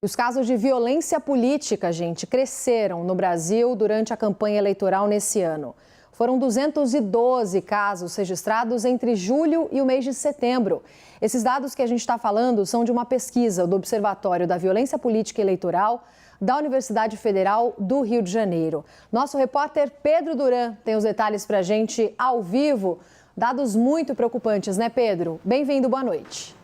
Os casos de violência política, gente, cresceram no Brasil durante a campanha eleitoral nesse ano. Foram 212 casos registrados entre julho e o mês de setembro. Esses dados que a gente está falando são de uma pesquisa do Observatório da Violência Política Eleitoral da Universidade Federal do Rio de Janeiro. Nosso repórter Pedro Duran tem os detalhes para a gente ao vivo. Dados muito preocupantes, né, Pedro? Bem-vindo, boa noite.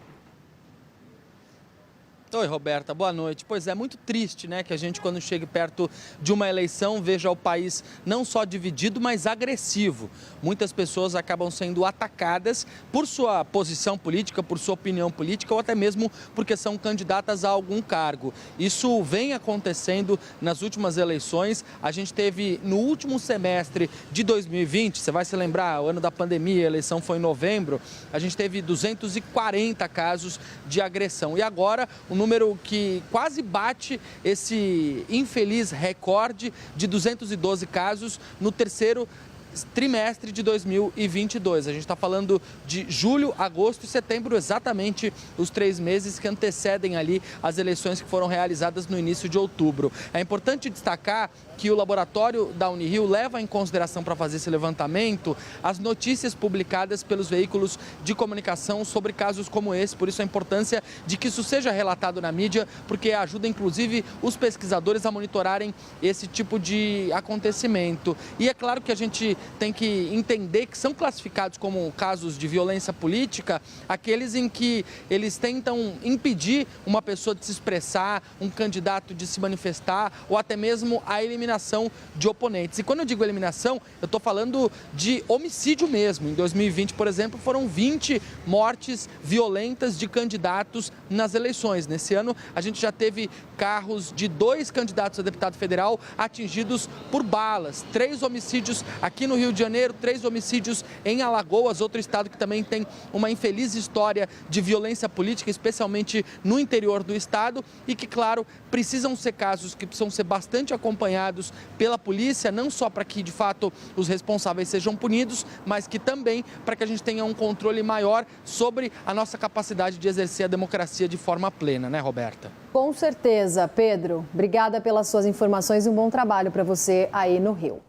Oi, Roberta, boa noite. Pois é, muito triste, né, que a gente, quando chega perto de uma eleição, veja o país não só dividido, mas agressivo. Muitas pessoas acabam sendo atacadas por sua posição política, por sua opinião política ou até mesmo porque são candidatas a algum cargo. Isso vem acontecendo nas últimas eleições. A gente teve no último semestre de 2020, você vai se lembrar, o ano da pandemia, a eleição foi em novembro, a gente teve 240 casos de agressão. E agora, o número que quase bate esse infeliz recorde de 212 casos no terceiro trimestre de 2022. A gente está falando de julho, agosto e setembro, exatamente os 3 meses que antecedem ali as eleições que foram realizadas no início de outubro. É importante destacar que o laboratório da Unirio leva em consideração para fazer esse levantamento as notícias publicadas pelos veículos de comunicação sobre casos como esse. Por isso a importância de que isso seja relatado na mídia, porque ajuda inclusive os pesquisadores a monitorarem esse tipo de acontecimento. E é claro que a gente tem que entender que são classificados como casos de violência política aqueles em que eles tentam impedir uma pessoa de se expressar, um candidato de se manifestar ou até mesmo a eliminação de oponentes. E quando eu digo eliminação, eu estou falando de homicídio mesmo. Em 2020, por exemplo, foram 20 mortes violentas de candidatos nas eleições. Nesse ano, a gente já teve carros de 2 candidatos a deputado federal atingidos por balas. 3 homicídios aqui no Rio de Janeiro, 3 homicídios em Alagoas, outro estado que também tem uma infeliz história de violência política, especialmente no interior do estado, e que, claro, precisam ser casos que precisam ser bastante acompanhados pela polícia, não só para que, de fato, os responsáveis sejam punidos, mas que também para que a gente tenha um controle maior sobre a nossa capacidade de exercer a democracia de forma plena, né, Roberta? Com certeza, Pedro. Obrigada pelas suas informações e um bom trabalho para você aí no Rio.